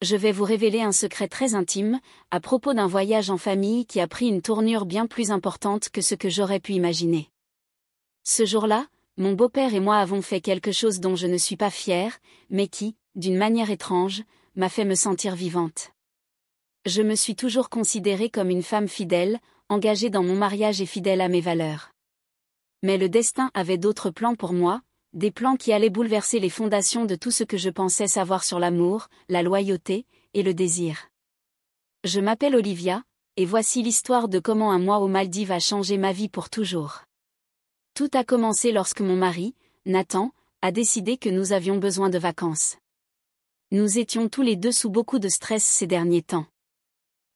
je vais vous révéler un secret très intime, à propos d'un voyage en famille qui a pris une tournure bien plus importante que ce que j'aurais pu imaginer. Ce jour-là, mon beau-père et moi avons fait quelque chose dont je ne suis pas fière, mais qui, d'une manière étrange, m'a fait me sentir vivante. Je me suis toujours considérée comme une femme fidèle, engagée dans mon mariage et fidèle à mes valeurs. Mais le destin avait d'autres plans pour moi, des plans qui allaient bouleverser les fondations de tout ce que je pensais savoir sur l'amour, la loyauté, et le désir. Je m'appelle Olivia, et voici l'histoire de comment un mois aux Maldives a changé ma vie pour toujours. Tout a commencé lorsque mon mari, Nathan, a décidé que nous avions besoin de vacances. Nous étions tous les deux sous beaucoup de stress ces derniers temps.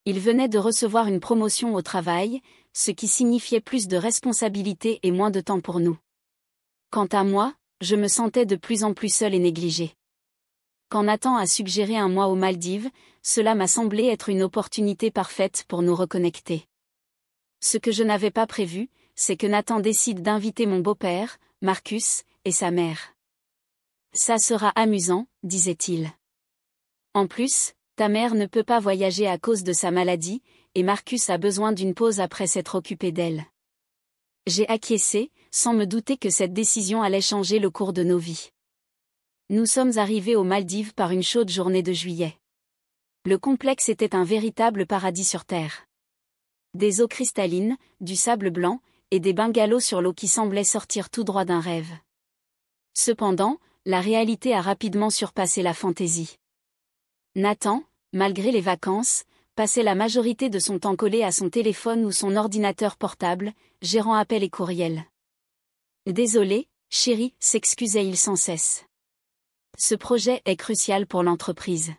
Il venait de recevoir une promotion au travail, ce qui signifiait plus de responsabilités et moins de temps pour nous. Quant à moi, je me sentais de plus en plus seule et négligée. Quand Nathan a suggéré un mois aux Maldives, cela m'a semblé être une opportunité parfaite pour nous reconnecter. Ce que je n'avais pas prévu, c'est que Nathan décide d'inviter mon beau-père, Marcus, et sa mère. Ça sera amusant, disait-il. En plus, ta mère ne peut pas voyager à cause de sa maladie, et Marcus a besoin d'une pause après s'être occupé d'elle. J'ai acquiescé, sans me douter que cette décision allait changer le cours de nos vies. Nous sommes arrivés aux Maldives par une chaude journée de juillet. Le complexe était un véritable paradis sur terre. Des eaux cristallines, du sable blanc, et des bungalows sur l'eau qui semblaient sortir tout droit d'un rêve. Cependant, la réalité a rapidement surpassé la fantaisie. Nathan, malgré les vacances, passait la majorité de son temps collé à son téléphone ou son ordinateur portable, gérant appels et courriels. « Désolé, chérie », s'excusait-il sans cesse. « Ce projet est crucial pour l'entreprise. »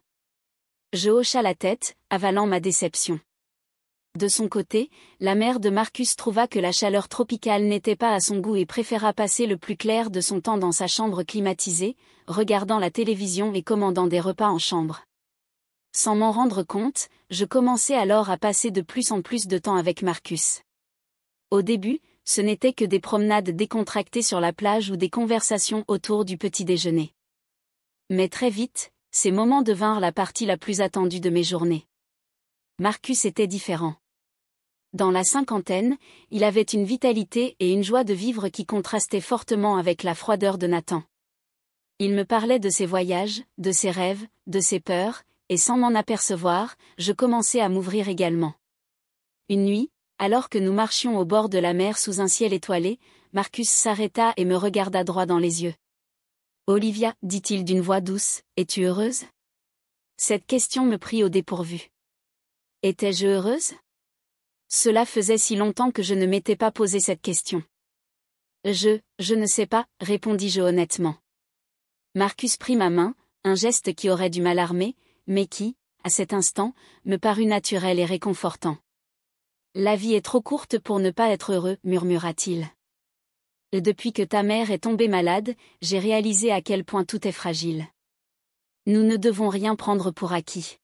Je hocha la tête, avalant ma déception. De son côté, la mère de Marcus trouva que la chaleur tropicale n'était pas à son goût et préféra passer le plus clair de son temps dans sa chambre climatisée, regardant la télévision et commandant des repas en chambre. Sans m'en rendre compte, je commençais alors à passer de plus en plus de temps avec Marcus. Au début, ce n'était que des promenades décontractées sur la plage ou des conversations autour du petit déjeuner. Mais très vite, ces moments devinrent la partie la plus attendue de mes journées. Marcus était différent. Dans la cinquantaine, il avait une vitalité et une joie de vivre qui contrastaient fortement avec la froideur de Nathan. Il me parlait de ses voyages, de ses rêves, de ses peurs, et sans m'en apercevoir, je commençais à m'ouvrir également. Une nuit, alors que nous marchions au bord de la mer sous un ciel étoilé, Marcus s'arrêta et me regarda droit dans les yeux. « Olivia, dit-il d'une voix douce, es-tu heureuse ?» Cette question me prit au dépourvu. Étais-je heureuse ? Cela faisait si longtemps que je ne m'étais pas posé cette question. Je ne sais pas, répondis-je honnêtement. Marcus prit ma main, un geste qui aurait dû m'alarmer, mais qui, à cet instant, me parut naturel et réconfortant. « La vie est trop courte pour ne pas être heureux, murmura-t-il. Depuis que ta mère est tombée malade, j'ai réalisé à quel point tout est fragile. Nous ne devons rien prendre pour acquis. »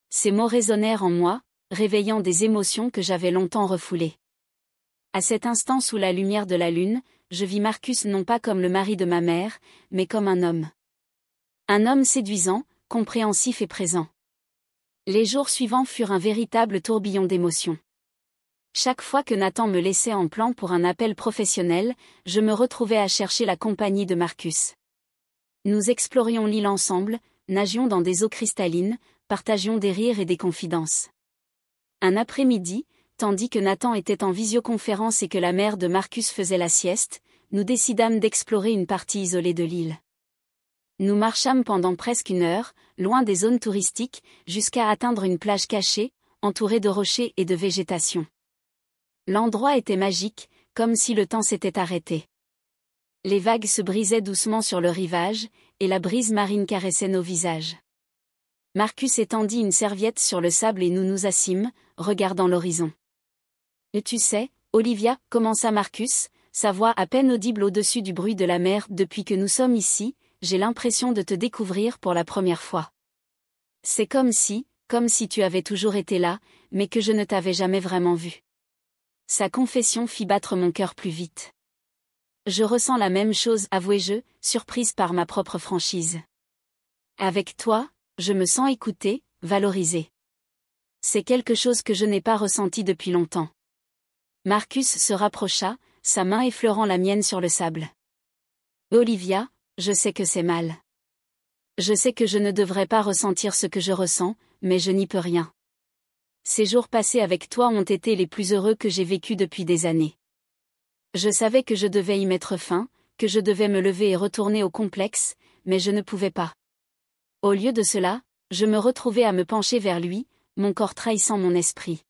Ces mots résonnèrent en moi, réveillant des émotions que j'avais longtemps refoulées. À cet instant sous la lumière de la lune, je vis Marcus non pas comme le mari de ma mère, mais comme un homme. Un homme séduisant, compréhensif et présent. Les jours suivants furent un véritable tourbillon d'émotions. Chaque fois que Nathan me laissait en plan pour un appel professionnel, je me retrouvais à chercher la compagnie de Marcus. Nous explorions l'île ensemble, nagions dans des eaux cristallines, partagions des rires et des confidences. Un après-midi, tandis que Nathan était en visioconférence et que la mère de Marcus faisait la sieste, nous décidâmes d'explorer une partie isolée de l'île. Nous marchâmes pendant presque 1 heure, loin des zones touristiques, jusqu'à atteindre une plage cachée, entourée de rochers et de végétation. L'endroit était magique, comme si le temps s'était arrêté. Les vagues se brisaient doucement sur le rivage, et la brise marine caressait nos visages. Marcus étendit une serviette sur le sable et nous nous assîmes, regardant l'horizon. « Et tu sais, Olivia, » commença Marcus, sa voix à peine audible au-dessus du bruit de la mer, « depuis que nous sommes ici, j'ai l'impression de te découvrir pour la première fois. C'est comme si tu avais toujours été là, mais que je ne t'avais jamais vraiment vu. » Sa confession fit battre mon cœur plus vite. Je ressens la même chose, avouai-je, surprise par ma propre franchise. Avec toi, je me sens écoutée, valorisée. C'est quelque chose que je n'ai pas ressenti depuis longtemps. Marcus se rapprocha, sa main effleurant la mienne sur le sable. Olivia, je sais que c'est mal. Je sais que je ne devrais pas ressentir ce que je ressens, mais je n'y peux rien. Ces jours passés avec toi ont été les plus heureux que j'ai vécus depuis des années. Je savais que je devais y mettre fin, que je devais me lever et retourner au complexe, mais je ne pouvais pas. Au lieu de cela, je me retrouvais à me pencher vers lui, mon corps trahissant mon esprit.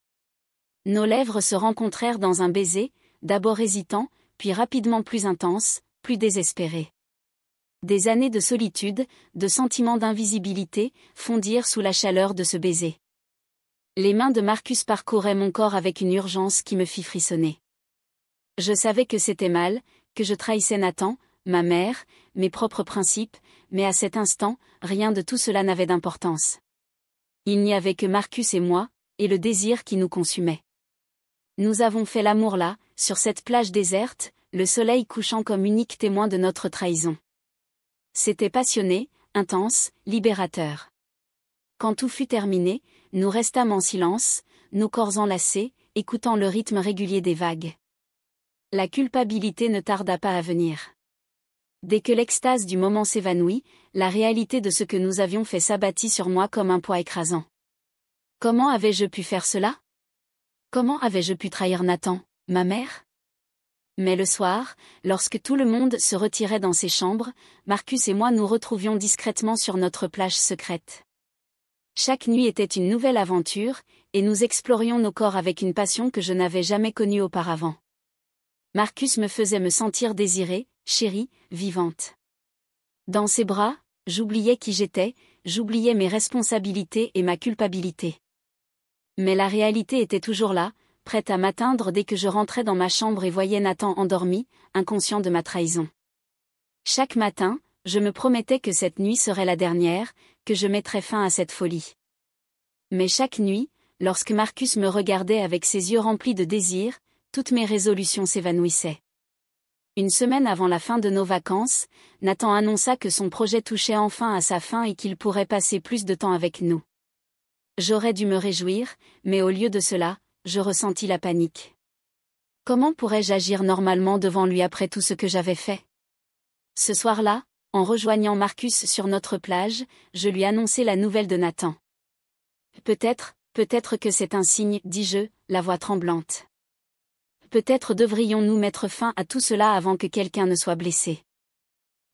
Nos lèvres se rencontrèrent dans un baiser, d'abord hésitant, puis rapidement plus intense, plus désespéré. Des années de solitude, de sentiments d'invisibilité, fondirent sous la chaleur de ce baiser. Les mains de Marcus parcouraient mon corps avec une urgence qui me fit frissonner. Je savais que c'était mal, que je trahissais Nathan, ma mère, mes propres principes, mais à cet instant, rien de tout cela n'avait d'importance. Il n'y avait que Marcus et moi, et le désir qui nous consumait. Nous avons fait l'amour là, sur cette plage déserte, le soleil couchant comme unique témoin de notre trahison. C'était passionné, intense, libérateur. Quand tout fut terminé, nous restâmes en silence, nos corps enlacés, écoutant le rythme régulier des vagues. La culpabilité ne tarda pas à venir. Dès que l'extase du moment s'évanouit, la réalité de ce que nous avions fait s'abattit sur moi comme un poids écrasant. Comment avais-je pu faire cela? Comment avais-je pu trahir Nathan, ma mère? Mais le soir, lorsque tout le monde se retirait dans ses chambres, Marcus et moi nous retrouvions discrètement sur notre plage secrète. Chaque nuit était une nouvelle aventure, et nous explorions nos corps avec une passion que je n'avais jamais connue auparavant. Marcus me faisait me sentir désirée, chérie, vivante. Dans ses bras, j'oubliais qui j'étais, j'oubliais mes responsabilités et ma culpabilité. Mais la réalité était toujours là, prête à m'atteindre dès que je rentrais dans ma chambre et voyais Nathan endormi, inconscient de ma trahison. Chaque matin, je me promettais que cette nuit serait la dernière, que je mettrais fin à cette folie. Mais chaque nuit, lorsque Marcus me regardait avec ses yeux remplis de désir, toutes mes résolutions s'évanouissaient. Une semaine avant la fin de nos vacances, Nathan annonça que son projet touchait enfin à sa fin et qu'il pourrait passer plus de temps avec nous. J'aurais dû me réjouir, mais au lieu de cela, je ressentis la panique. Comment pourrais-je agir normalement devant lui après tout ce que j'avais fait? Ce soir-là, en rejoignant Marcus sur notre plage, je lui annonçai la nouvelle de Nathan. Peut-être que c'est un signe, dis-je, la voix tremblante. Peut-être devrions-nous mettre fin à tout cela avant que quelqu'un ne soit blessé.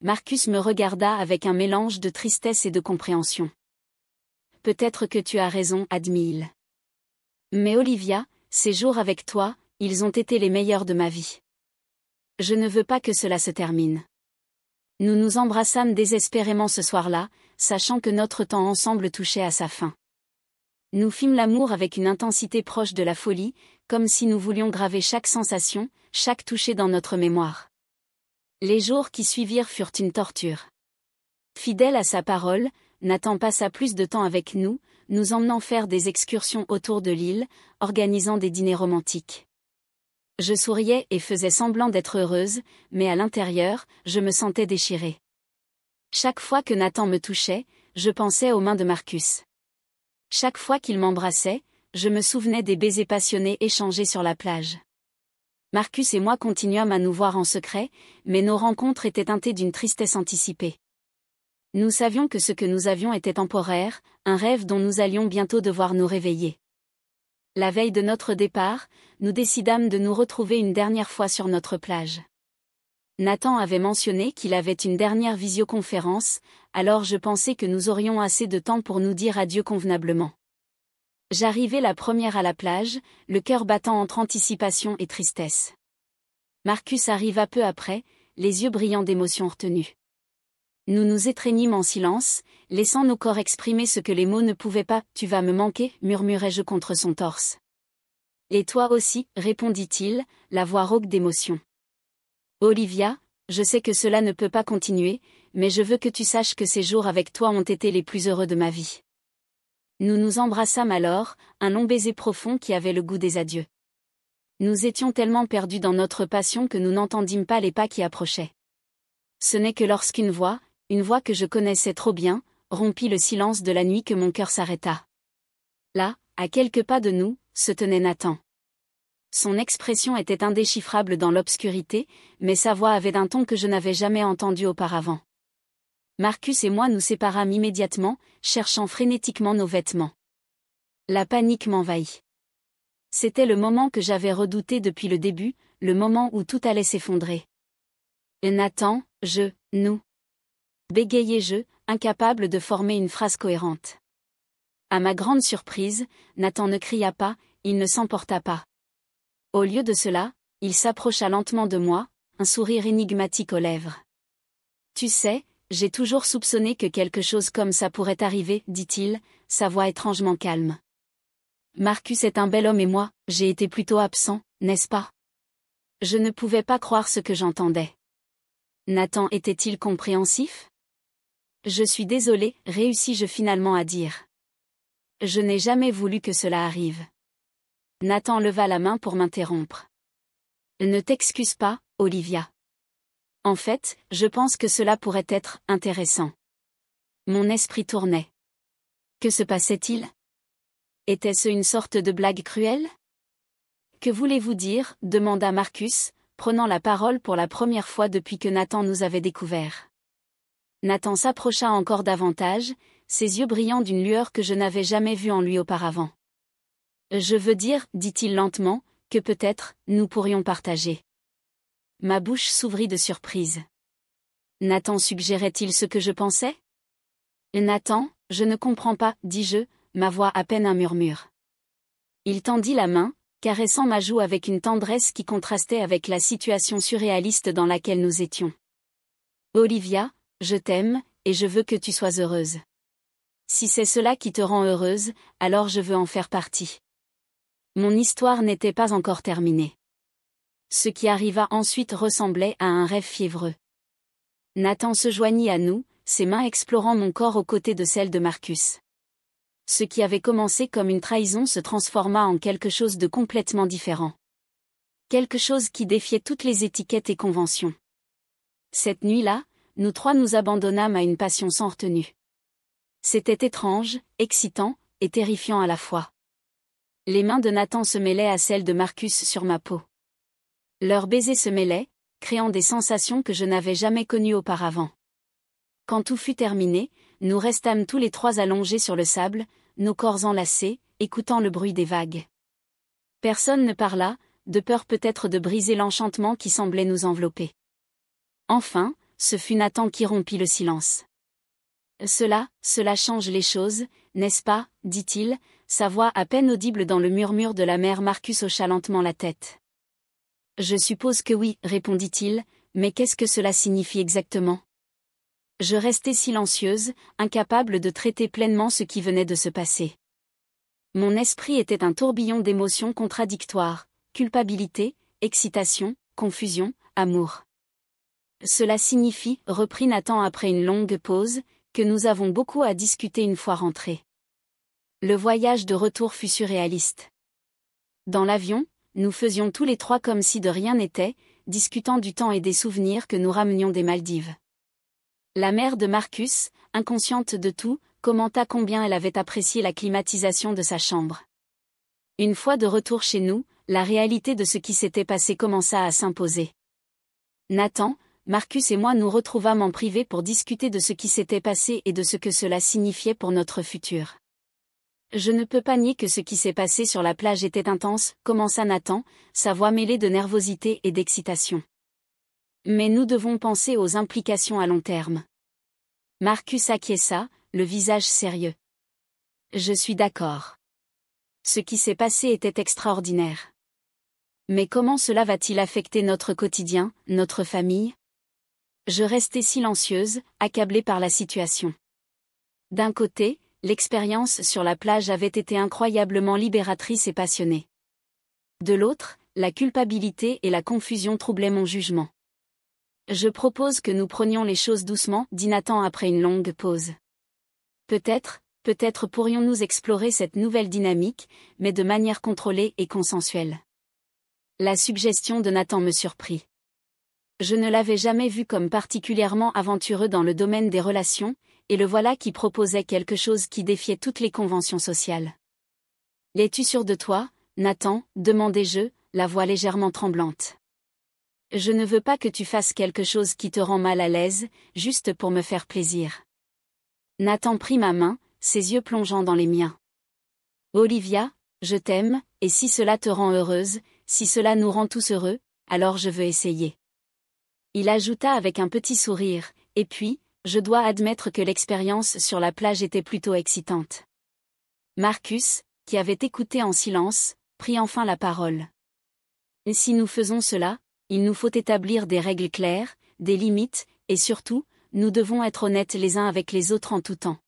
Marcus me regarda avec un mélange de tristesse et de compréhension. Peut-être que tu as raison, admit-il. Mais Olivia, ces jours avec toi, ils ont été les meilleurs de ma vie. Je ne veux pas que cela se termine. Nous nous embrassâmes désespérément ce soir-là, sachant que notre temps ensemble touchait à sa fin. Nous fîmes l'amour avec une intensité proche de la folie, comme si nous voulions graver chaque sensation, chaque toucher dans notre mémoire. Les jours qui suivirent furent une torture. Fidèle à sa parole, Nathan passa plus de temps avec nous, nous emmenant faire des excursions autour de l'île, organisant des dîners romantiques. Je souriais et faisais semblant d'être heureuse, mais à l'intérieur, je me sentais déchirée. Chaque fois que Nathan me touchait, je pensais aux mains de Marcus. Chaque fois qu'il m'embrassait, je me souvenais des baisers passionnés échangés sur la plage. Marcus et moi continuâmes à nous voir en secret, mais nos rencontres étaient teintées d'une tristesse anticipée. Nous savions que ce que nous avions était temporaire, un rêve dont nous allions bientôt devoir nous réveiller. La veille de notre départ, nous décidâmes de nous retrouver une dernière fois sur notre plage. Nathan avait mentionné qu'il avait une dernière visioconférence, alors je pensais que nous aurions assez de temps pour nous dire adieu convenablement. J'arrivai la première à la plage, le cœur battant entre anticipation et tristesse. Marcus arriva peu après, les yeux brillants d'émotion retenue. Nous nous étreignîmes en silence, laissant nos corps exprimer ce que les mots ne pouvaient pas. « Tu vas me manquer » murmurai-je contre son torse. « Et toi aussi » répondit-il, la voix rauque d'émotion. « Olivia, je sais que cela ne peut pas continuer, mais je veux que tu saches que ces jours avec toi ont été les plus heureux de ma vie. » Nous nous embrassâmes alors, un long baiser profond qui avait le goût des adieux. Nous étions tellement perdus dans notre passion que nous n'entendîmes pas les pas qui approchaient. Ce n'est que lorsqu'une voix que je connaissais trop bien, rompit le silence de la nuit que mon cœur s'arrêta. Là, à quelques pas de nous, se tenait Nathan. Son expression était indéchiffrable dans l'obscurité, mais sa voix avait un ton que je n'avais jamais entendu auparavant. Marcus et moi nous séparâmes immédiatement, cherchant frénétiquement nos vêtements. La panique m'envahit. C'était le moment que j'avais redouté depuis le début, le moment où tout allait s'effondrer. Et Nathan, nous. Bégayai-je, incapable de former une phrase cohérente. À ma grande surprise, Nathan ne cria pas, il ne s'emporta pas. Au lieu de cela, il s'approcha lentement de moi, un sourire énigmatique aux lèvres. « Tu sais, j'ai toujours soupçonné que quelque chose comme ça pourrait arriver, dit-il, sa voix étrangement calme. Marcus est un bel homme et moi, j'ai été plutôt absent, n'est-ce pas ? Je ne pouvais pas croire ce que j'entendais. Nathan était-il compréhensif ? Je suis désolé, réussis-je finalement à dire. Je n'ai jamais voulu que cela arrive. Nathan leva la main pour m'interrompre. Ne t'excuse pas, Olivia. En fait, je pense que cela pourrait être intéressant. Mon esprit tournait. Que se passait-il ? Était-ce une sorte de blague cruelle ? Que voulez-vous dire ? Demanda Marcus, prenant la parole pour la première fois depuis que Nathan nous avait découverts. Nathan s'approcha encore davantage, ses yeux brillant d'une lueur que je n'avais jamais vue en lui auparavant. Je veux dire, dit-il lentement, que peut-être, nous pourrions partager. Ma bouche s'ouvrit de surprise. Nathan suggérait-il ce que je pensais ? Nathan, je ne comprends pas, dis-je, ma voix à peine un murmure. Il tendit la main, caressant ma joue avec une tendresse qui contrastait avec la situation surréaliste dans laquelle nous étions. Olivia, je t'aime, et je veux que tu sois heureuse. Si c'est cela qui te rend heureuse, alors je veux en faire partie. Mon histoire n'était pas encore terminée. Ce qui arriva ensuite ressemblait à un rêve fiévreux. Nathan se joignit à nous, ses mains explorant mon corps aux côtés de celles de Marcus. Ce qui avait commencé comme une trahison se transforma en quelque chose de complètement différent. Quelque chose qui défiait toutes les étiquettes et conventions. Cette nuit-là, nous trois nous abandonnâmes à une passion sans retenue. C'était étrange, excitant, et terrifiant à la fois. Les mains de Nathan se mêlaient à celles de Marcus sur ma peau. Leurs baisers se mêlaient, créant des sensations que je n'avais jamais connues auparavant. Quand tout fut terminé, nous restâmes tous les trois allongés sur le sable, nos corps enlacés, écoutant le bruit des vagues. Personne ne parla, de peur peut-être de briser l'enchantement qui semblait nous envelopper. Enfin, ce fut Nathan qui rompit le silence. Cela change les choses, n'est-ce pas, dit-il, sa voix à peine audible dans le murmure de la mer. Marcus hocha lentement la tête. Je suppose que oui, répondit-il, mais qu'est-ce que cela signifie exactement ? Je restai silencieuse, incapable de traiter pleinement ce qui venait de se passer. Mon esprit était un tourbillon d'émotions contradictoires, culpabilité, excitation, confusion, amour. Cela signifie, reprit Nathan après une longue pause, que nous avons beaucoup à discuter une fois rentrés. Le voyage de retour fut surréaliste. Dans l'avion, nous faisions tous les trois comme si de rien n'était, discutant du temps et des souvenirs que nous ramenions des Maldives. La mère de Marcus, inconsciente de tout, commenta combien elle avait apprécié la climatisation de sa chambre. Une fois de retour chez nous, la réalité de ce qui s'était passé commença à s'imposer. Nathan, Marcus et moi nous retrouvâmes en privé pour discuter de ce qui s'était passé et de ce que cela signifiait pour notre futur. Je ne peux pas nier que ce qui s'est passé sur la plage était intense, commença Nathan, sa voix mêlée de nervosité et d'excitation. Mais nous devons penser aux implications à long terme. Marcus acquiesça, le visage sérieux. Je suis d'accord. Ce qui s'est passé était extraordinaire. Mais comment cela va-t-il affecter notre quotidien, notre famille ? Je restai silencieuse, accablée par la situation. D'un côté, l'expérience sur la plage avait été incroyablement libératrice et passionnée. De l'autre, la culpabilité et la confusion troublaient mon jugement. Je propose que nous prenions les choses doucement, dit Nathan après une longue pause. Peut-être pourrions-nous explorer cette nouvelle dynamique, mais de manière contrôlée et consensuelle. La suggestion de Nathan me surprit. Je ne l'avais jamais vu comme particulièrement aventureux dans le domaine des relations, et le voilà qui proposait quelque chose qui défiait toutes les conventions sociales. « Es-tu sûr de toi, Nathan » demandai-je, la voix légèrement tremblante. « Je ne veux pas que tu fasses quelque chose qui te rend mal à l'aise, juste pour me faire plaisir. » Nathan prit ma main, ses yeux plongeant dans les miens. « Olivia, je t'aime, et si cela te rend heureuse, si cela nous rend tous heureux, alors je veux essayer. » Il ajouta avec un petit sourire, et puis, je dois admettre que l'expérience sur la plage était plutôt excitante. Marcus, qui avait écouté en silence, prit enfin la parole. « Et si nous faisons cela, il nous faut établir des règles claires, des limites, et surtout, nous devons être honnêtes les uns avec les autres en tout temps. »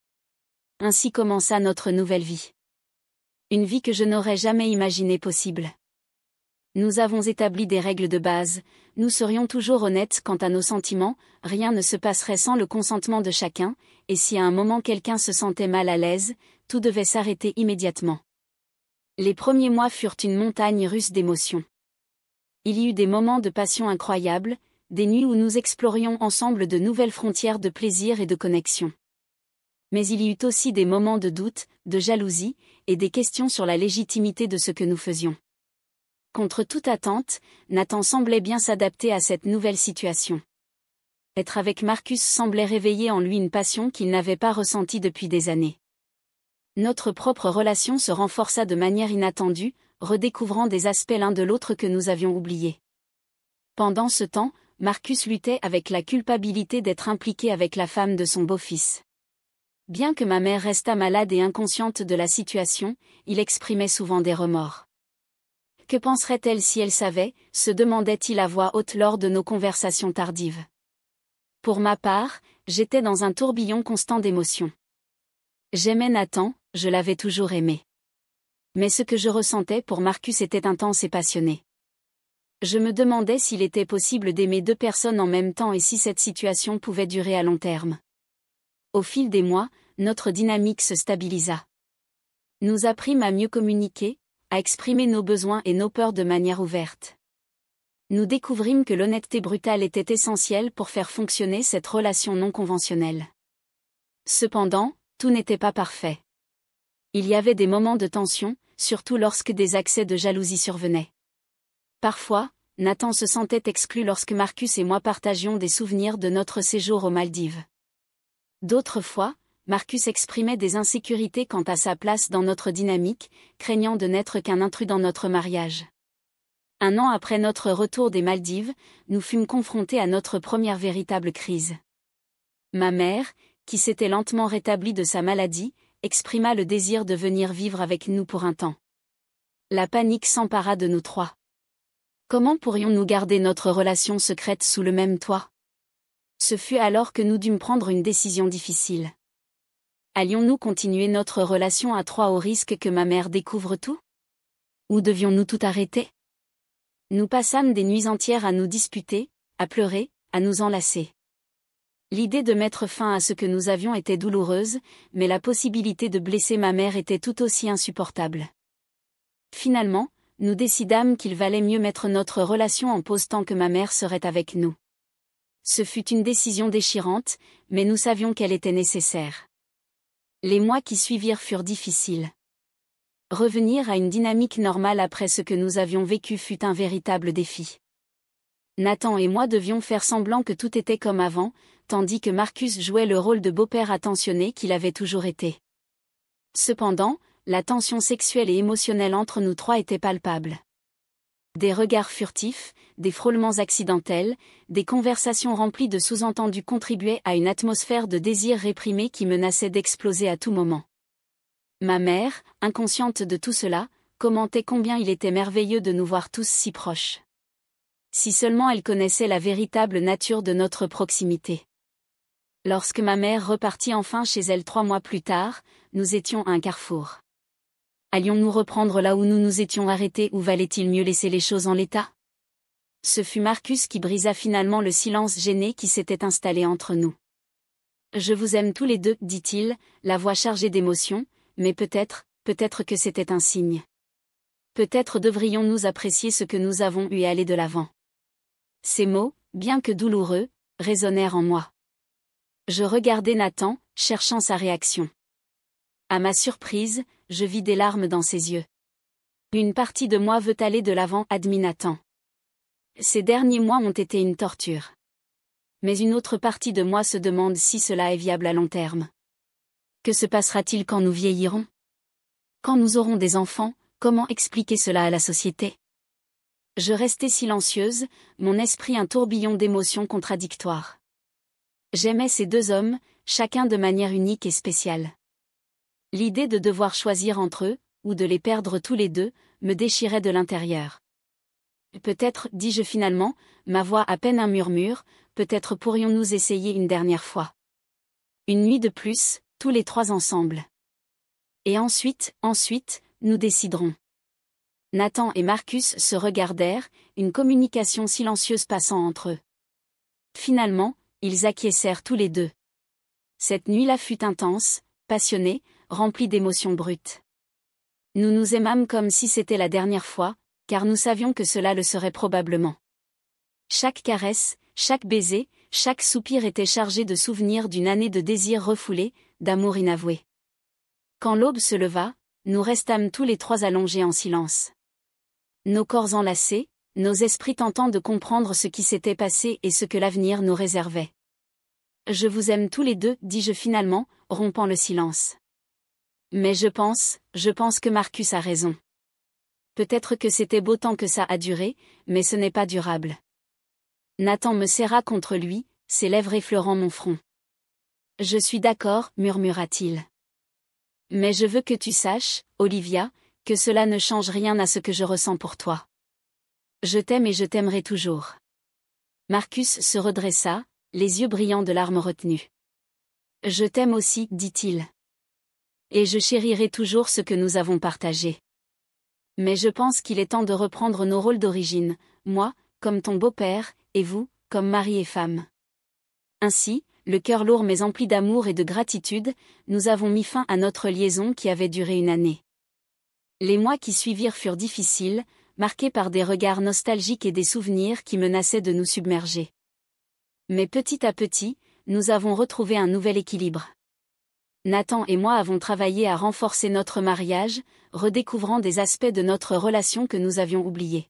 Ainsi commença notre nouvelle vie. Une vie que je n'aurais jamais imaginée possible. Nous avons établi des règles de base, nous serions toujours honnêtes quant à nos sentiments, rien ne se passerait sans le consentement de chacun, et si à un moment quelqu'un se sentait mal à l'aise, tout devait s'arrêter immédiatement. Les premiers mois furent une montagne russe d'émotions. Il y eut des moments de passion incroyables, des nuits où nous explorions ensemble de nouvelles frontières de plaisir et de connexion. Mais il y eut aussi des moments de doute, de jalousie, et des questions sur la légitimité de ce que nous faisions. Contre toute attente, Nathan semblait bien s'adapter à cette nouvelle situation. Être avec Marcus semblait réveiller en lui une passion qu'il n'avait pas ressentie depuis des années. Notre propre relation se renforça de manière inattendue, redécouvrant des aspects l'un de l'autre que nous avions oubliés. Pendant ce temps, Marcus luttait avec la culpabilité d'être impliqué avec la femme de son beau-fils. Bien que ma mère restât malade et inconsciente de la situation, il exprimait souvent des remords. Que penserait-elle si elle savait, se demandait-il à voix haute lors de nos conversations tardives. Pour ma part, j'étais dans un tourbillon constant d'émotions. J'aimais Nathan, je l'avais toujours aimé. Mais ce que je ressentais pour Marcus était intense et passionné. Je me demandais s'il était possible d'aimer deux personnes en même temps et si cette situation pouvait durer à long terme. Au fil des mois, notre dynamique se stabilisa. Nous apprîmes à mieux communiquer, à exprimer nos besoins et nos peurs de manière ouverte. Nous découvrîmes que l'honnêteté brutale était essentielle pour faire fonctionner cette relation non conventionnelle. Cependant, tout n'était pas parfait. Il y avait des moments de tension, surtout lorsque des accès de jalousie survenaient. Parfois, Nathan se sentait exclu lorsque Marcus et moi partagions des souvenirs de notre séjour aux Maldives. D'autres fois, Marcus exprimait des insécurités quant à sa place dans notre dynamique, craignant de n'être qu'un intrus dans notre mariage. Un an après notre retour des Maldives, nous fûmes confrontés à notre première véritable crise. Ma mère, qui s'était lentement rétablie de sa maladie, exprima le désir de venir vivre avec nous pour un temps. La panique s'empara de nous trois. Comment pourrions-nous garder notre relation secrète sous le même toit? Ce fut alors que nous dûmes prendre une décision difficile. Allions-nous continuer notre relation à trois au risque que ma mère découvre tout? Ou devions-nous tout arrêter? Nous passâmes des nuits entières à nous disputer, à pleurer, à nous enlacer. L'idée de mettre fin à ce que nous avions était douloureuse, mais la possibilité de blesser ma mère était tout aussi insupportable. Finalement, nous décidâmes qu'il valait mieux mettre notre relation en pause tant que ma mère serait avec nous. Ce fut une décision déchirante, mais nous savions qu'elle était nécessaire. Les mois qui suivirent furent difficiles. Revenir à une dynamique normale après ce que nous avions vécu fut un véritable défi. Nathan et moi devions faire semblant que tout était comme avant, tandis que Marcus jouait le rôle de beau-père attentionné qu'il avait toujours été. Cependant, la tension sexuelle et émotionnelle entre nous trois était palpable. Des regards furtifs, des frôlements accidentels, des conversations remplies de sous-entendus contribuaient à une atmosphère de désir réprimé qui menaçait d'exploser à tout moment. Ma mère, inconsciente de tout cela, commentait combien il était merveilleux de nous voir tous si proches. Si seulement elle connaissait la véritable nature de notre proximité. Lorsque ma mère repartit enfin chez elle 3 mois plus tard, nous étions à un carrefour. Allions-nous reprendre là où nous nous étions arrêtés ou valait-il mieux laisser les choses en l'état? Ce fut Marcus qui brisa finalement le silence gêné qui s'était installé entre nous. « Je vous aime tous les deux, dit-il, la voix chargée d'émotion, mais peut-être que c'était un signe. Peut-être devrions-nous apprécier ce que nous avons eu et aller de l'avant. » Ces mots, bien que douloureux, résonnèrent en moi. Je regardai Nathan, cherchant sa réaction. À ma surprise, je vis des larmes dans ses yeux. Une partie de moi veut aller de l'avant, admit Nathan. Ces derniers mois ont été une torture. Mais une autre partie de moi se demande si cela est viable à long terme. Que se passera-t-il quand nous vieillirons? Quand nous aurons des enfants, comment expliquer cela à la société? Je restais silencieuse, mon esprit un tourbillon d'émotions contradictoires. J'aimais ces deux hommes, chacun de manière unique et spéciale. L'idée de devoir choisir entre eux, ou de les perdre tous les deux, me déchirait de l'intérieur. Peut-être, dis-je finalement, ma voix à peine un murmure, peut-être pourrions-nous essayer une dernière fois. Une nuit de plus, tous les trois ensemble. Et ensuite, nous déciderons. Nathan et Marcus se regardèrent, une communication silencieuse passant entre eux. Finalement, ils acquiescèrent tous les deux. Cette nuit-là fut intense, passionnée, remplie d'émotions brutes. Nous nous aimâmes comme si c'était la dernière fois, car nous savions que cela le serait probablement. Chaque caresse, chaque baiser, chaque soupir était chargé de souvenirs d'une année de désirs refoulés, d'amour inavoué. Quand l'aube se leva, nous restâmes tous les trois allongés en silence. Nos corps enlacés, nos esprits tentant de comprendre ce qui s'était passé et ce que l'avenir nous réservait. Je vous aime tous les deux, dis-je finalement, rompant le silence. Mais je pense que Marcus a raison. Peut-être que c'était beau tant que ça a duré, mais ce n'est pas durable. Nathan me serra contre lui, ses lèvres effleurant mon front. Je suis d'accord, murmura-t-il. Mais je veux que tu saches, Olivia, que cela ne change rien à ce que je ressens pour toi. Je t'aime et je t'aimerai toujours. Marcus se redressa, les yeux brillants de larmes retenues. Je t'aime aussi, dit-il. Et je chérirai toujours ce que nous avons partagé. Mais je pense qu'il est temps de reprendre nos rôles d'origine, moi, comme ton beau-père, et vous, comme mari et femme. Ainsi, le cœur lourd mais empli d'amour et de gratitude, nous avons mis fin à notre liaison qui avait duré une année. Les mois qui suivirent furent difficiles, marqués par des regards nostalgiques et des souvenirs qui menaçaient de nous submerger. Mais petit à petit, nous avons retrouvé un nouvel équilibre. Nathan et moi avons travaillé à renforcer notre mariage, redécouvrant des aspects de notre relation que nous avions oubliés.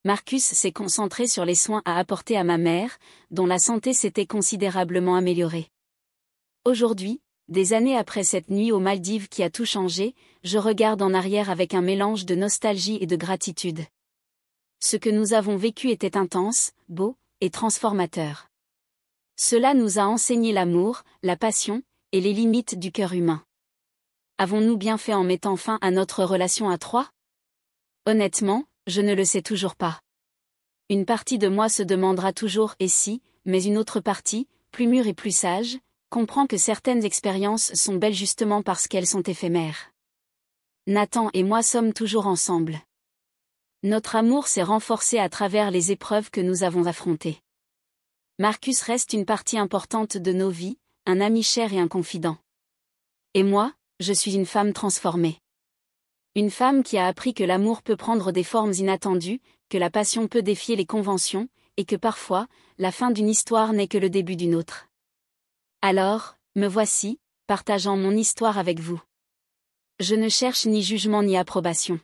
Marcus s'est concentré sur les soins à apporter à ma mère, dont la santé s'était considérablement améliorée. Aujourd'hui, des années après cette nuit aux Maldives qui a tout changé, je regarde en arrière avec un mélange de nostalgie et de gratitude. Ce que nous avons vécu était intense, beau et transformateur. Cela nous a enseigné l'amour, la passion, et les limites du cœur humain. Avons-nous bien fait en mettant fin à notre relation à trois? Honnêtement, je ne le sais toujours pas. Une partie de moi se demandera toujours « et si », mais une autre partie, plus mûre et plus sage, comprend que certaines expériences sont belles justement parce qu'elles sont éphémères. Nathan et moi sommes toujours ensemble. Notre amour s'est renforcé à travers les épreuves que nous avons affrontées. Marcus reste une partie importante de nos vies, un ami cher et un confident. Et moi, je suis une femme transformée. Une femme qui a appris que l'amour peut prendre des formes inattendues, que la passion peut défier les conventions, et que parfois, la fin d'une histoire n'est que le début d'une autre. Alors, me voici, partageant mon histoire avec vous. Je ne cherche ni jugement ni approbation.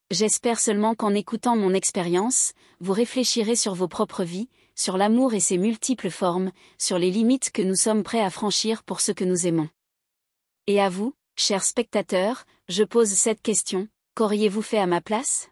J'espère seulement qu'en écoutant mon expérience, vous réfléchirez sur vos propres vies, sur l'amour et ses multiples formes, sur les limites que nous sommes prêts à franchir pour ceux que nous aimons. Et à vous, chers spectateurs, je pose cette question, qu'auriez-vous fait à ma place ?